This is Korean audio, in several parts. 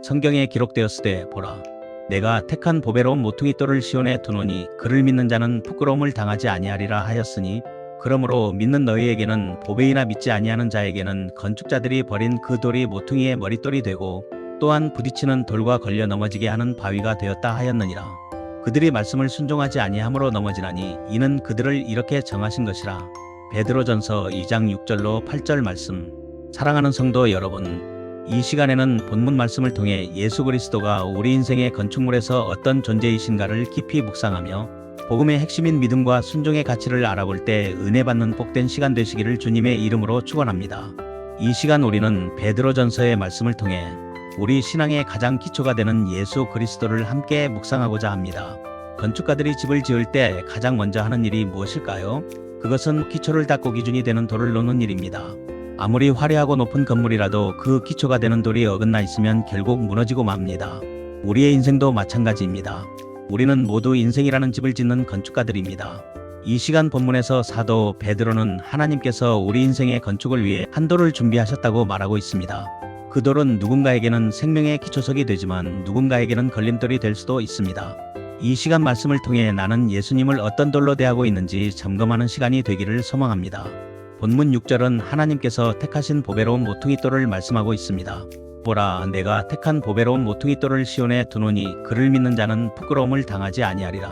성경에 기록되었으되 보라, 내가 택한 보배로운 모퉁이 돌을 시온에 두노니 그를 믿는 자는 부끄러움을 당하지 아니하리라 하였으니, 그러므로 믿는 너희에게는 보배이나 믿지 아니하는 자에게는 건축자들이 버린 그 돌이 모퉁이의 머릿돌이 되고 또한 부딪히는 돌과 걸려 넘어지게 하는 바위가 되었다 하였느니라. 그들이 말씀을 순종하지 아니함으로 넘어지나니 이는 그들을 이렇게 정하신 것이라. 베드로전서 2장 6절로 8절 말씀. 사랑하는 성도 여러분, 이 시간에는 본문 말씀을 통해 예수 그리스도가 우리 인생의 건축물에서 어떤 존재이신가를 깊이 묵상하며 복음의 핵심인 믿음과 순종의 가치를 알아볼 때 은혜 받는 복된 시간 되시기를 주님의 이름으로 축원합니다. 이 시간 우리는 베드로전서의 말씀을 통해 우리 신앙의 가장 기초가 되는 예수 그리스도를 함께 묵상하고자 합니다. 건축가들이 집을 지을 때 가장 먼저 하는 일이 무엇일까요? 그것은 기초를 닦고 기준이 되는 돌을 놓는 일입니다. 아무리 화려하고 높은 건물이라도 그 기초가 되는 돌이 어긋나 있으면 결국 무너지고 맙니다. 우리의 인생도 마찬가지입니다. 우리는 모두 인생이라는 집을 짓는 건축가들입니다. 이 시간 본문에서 사도 베드로는 하나님께서 우리 인생의 건축을 위해 한 돌을 준비하셨다고 말하고 있습니다. 그 돌은 누군가에게는 생명의 기초석이 되지만 누군가에게는 걸림돌이 될 수도 있습니다. 이 시간 말씀을 통해 나는 예수님을 어떤 돌로 대하고 있는지 점검하는 시간이 되기를 소망합니다. 본문 6절은 하나님께서 택하신 보배로운 모퉁이 돌을 말씀하고 있습니다. 보라, 내가 택한 보배로운 모퉁이 돌을 시온에 두노니 그를 믿는 자는 부끄러움을 당하지 아니하리라.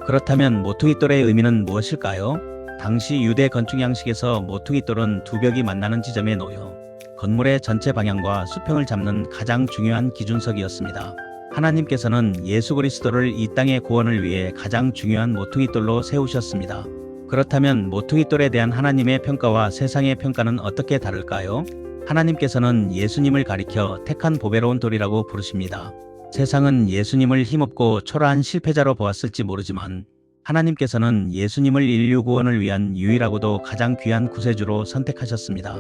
그렇다면 모퉁이 돌의 의미는 무엇일까요? 당시 유대 건축 양식에서 모퉁이 돌은 두 벽이 만나는 지점에 놓여 건물의 전체 방향과 수평을 잡는 가장 중요한 기준석이었습니다. 하나님께서는 예수 그리스도를 이 땅의 구원을 위해 가장 중요한 모퉁이 돌로 세우셨습니다. 그렇다면 모퉁이 돌에 대한 하나님의 평가와 세상의 평가는 어떻게 다를까요? 하나님께서는 예수님을 가리켜 택한 보배로운 돌이라고 부르십니다. 세상은 예수님을 힘없고 초라한 실패자로 보았을지 모르지만 하나님께서는 예수님을 인류 구원을 위한 유일하고도 가장 귀한 구세주로 선택하셨습니다.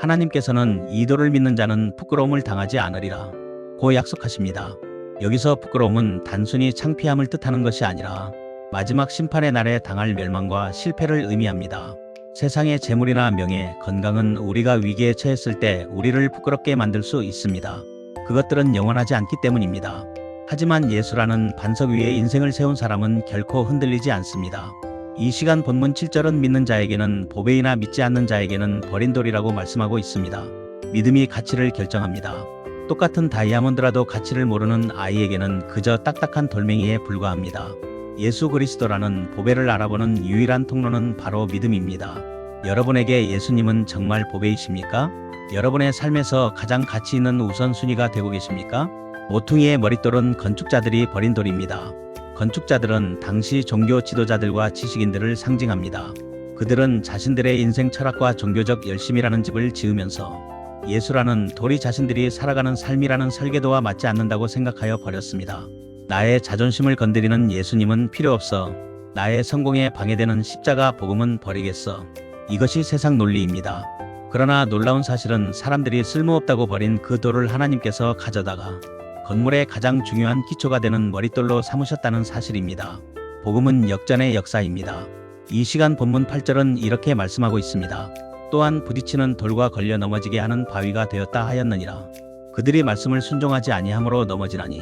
하나님께서는 이 돌을 믿는 자는 부끄러움을 당하지 않으리라 고 약속하십니다. 여기서 부끄러움은 단순히 창피함을 뜻하는 것이 아니라 마지막 심판의 날에 당할 멸망과 실패를 의미합니다. 세상의 재물이나 명예, 건강은 우리가 위기에 처했을 때 우리를 부끄럽게 만들 수 있습니다. 그것들은 영원하지 않기 때문입니다. 하지만 예수라는 반석 위에 인생을 세운 사람은 결코 흔들리지 않습니다. 이 시간 본문 7절은 믿는 자에게는 보배이나 믿지 않는 자에게는 버린 돌이라고 말씀하고 있습니다. 믿음이 가치를 결정합니다. 똑같은 다이아몬드라도 가치를 모르는 아이에게는 그저 딱딱한 돌멩이에 불과합니다. 예수 그리스도라는 보배를 알아보는 유일한 통로는 바로 믿음입니다. 여러분에게 예수님은 정말 보배이십니까? 여러분의 삶에서 가장 가치 있는 우선순위가 되고 계십니까? 모퉁이의 머릿돌은 건축자들이 버린 돌입니다. 건축자들은 당시 종교 지도자들과 지식인들을 상징합니다. 그들은 자신들의 인생 철학과 종교적 열심이라는 집을 지으면서 예수라는 돌이 자신들이 살아가는 삶이라는 설계도와 맞지 않는다고 생각하여 버렸습니다. 나의 자존심을 건드리는 예수님은 필요 없어. 나의 성공에 방해되는 십자가 복음은 버리겠어. 이것이 세상 논리입니다. 그러나 놀라운 사실은 사람들이 쓸모없다고 버린 그 돌을 하나님께서 가져다가 건물의 가장 중요한 기초가 되는 머릿돌로 삼으셨다는 사실입니다. 복음은 역전의 역사입니다. 이 시간 본문 8절은 이렇게 말씀하고 있습니다. 또한 부딪히는 돌과 걸려 넘어지게 하는 바위가 되었다 하였느니라. 그들이 말씀을 순종하지 아니함으로 넘어지나니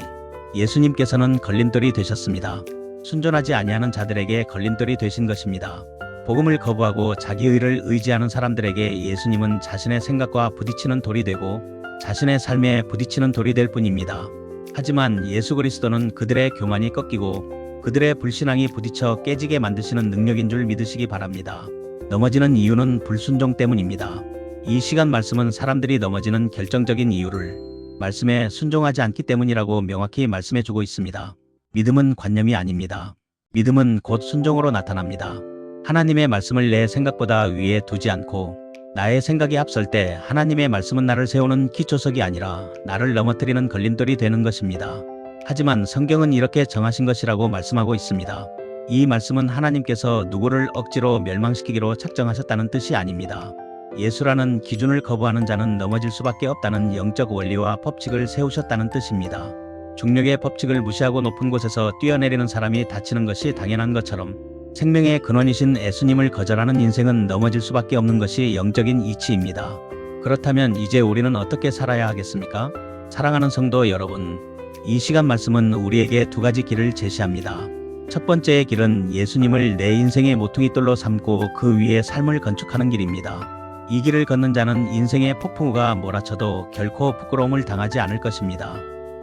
예수님께서는 걸림돌이 되셨습니다. 순종하지 아니하는 자들에게 걸림돌이 되신 것입니다. 복음을 거부하고 자기의를 의지하는 사람들에게 예수님은 자신의 생각과 부딪히는 돌이 되고 자신의 삶에 부딪히는 돌이 될 뿐입니다. 하지만 예수 그리스도는 그들의 교만이 꺾이고 그들의 불신앙이 부딪혀 깨지게 만드시는 능력인 줄 믿으시기 바랍니다. 넘어지는 이유는 불순종 때문입니다. 이 시간 말씀은 사람들이 넘어지는 결정적인 이유를 말씀에 순종하지 않기 때문이라고 명확히 말씀해주고 있습니다. 믿음은 관념이 아닙니다. 믿음은 곧 순종으로 나타납니다. 하나님의 말씀을 내 생각보다 위에 두지 않고 나의 생각이 앞설 때 하나님의 말씀은 나를 세우는 기초석이 아니라 나를 넘어뜨리는 걸림돌이 되는 것입니다. 하지만 성경은 이렇게 정하신 것이라고 말씀하고 있습니다. 이 말씀은 하나님께서 누구를 억지로 멸망시키기로 작정하셨다는 뜻이 아닙니다. 예수라는 기준을 거부하는 자는 넘어질 수밖에 없다는 영적 원리와 법칙을 세우셨다는 뜻입니다. 중력의 법칙을 무시하고 높은 곳에서 뛰어내리는 사람이 다치는 것이 당연한 것처럼 생명의 근원이신 예수님을 거절하는 인생은 넘어질 수밖에 없는 것이 영적인 이치입니다. 그렇다면 이제 우리는 어떻게 살아야 하겠습니까? 사랑하는 성도 여러분, 이 시간 말씀은 우리에게 두 가지 길을 제시합니다. 첫 번째의 길은 예수님을 내 인생의 모퉁이돌로 삼고 그 위에 삶을 건축하는 길입니다. 이 길을 걷는 자는 인생의 폭풍우가 몰아쳐도 결코 부끄러움을 당하지 않을 것입니다.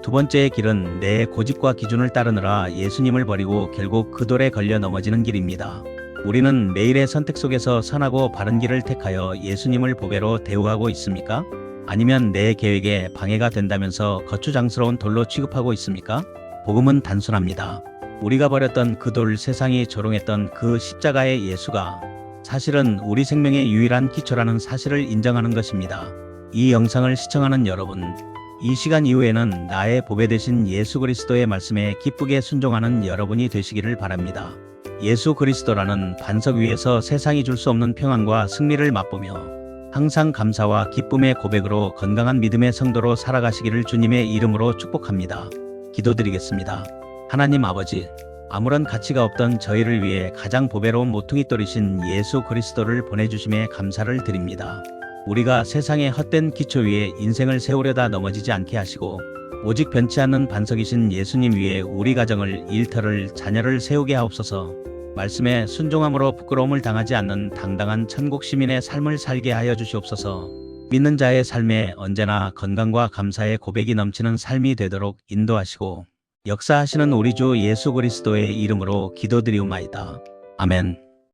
두 번째의 길은 내 고집과 기준을 따르느라 예수님을 버리고 결국 그 돌에 걸려 넘어지는 길입니다. 우리는 매일의 선택 속에서 선하고 바른 길을 택하여 예수님을 보배로 대우하고 있습니까? 아니면 내 계획에 방해가 된다면서 거추장스러운 돌로 취급하고 있습니까? 복음은 단순합니다. 우리가 버렸던 그 돌, 세상이 조롱했던 그 십자가의 예수가 사실은 우리 생명의 유일한 기초라는 사실을 인정하는 것입니다. 이 영상을 시청하는 여러분, 이 시간 이후에는 나의 보배 되신 예수 그리스도의 말씀에 기쁘게 순종하는 여러분이 되시기를 바랍니다. 예수 그리스도라는 반석 위에서 세상이 줄 수 없는 평안과 승리를 맛보며 항상 감사와 기쁨의 고백으로 건강한 믿음의 성도로 살아가시기를 주님의 이름으로 축복합니다. 기도드리겠습니다. 하나님 아버지, 아무런 가치가 없던 저희를 위해 가장 보배로운 모퉁이돌이신 예수 그리스도를 보내주심에 감사를 드립니다. 우리가 세상의 헛된 기초 위에 인생을 세우려다 넘어지지 않게 하시고 오직 변치 않는 반석이신 예수님 위에 우리 가정을, 일터를, 자녀를 세우게 하옵소서. 말씀에 순종함으로 부끄러움을 당하지 않는 당당한 천국 시민의 삶을 살게 하여 주시옵소서. 믿는 자의 삶에 언제나 건강과 감사의 고백이 넘치는 삶이 되도록 인도하시고 역사하시는 우리 주 예수 그리스도의 이름으로 기도드리옵나이다. 아멘.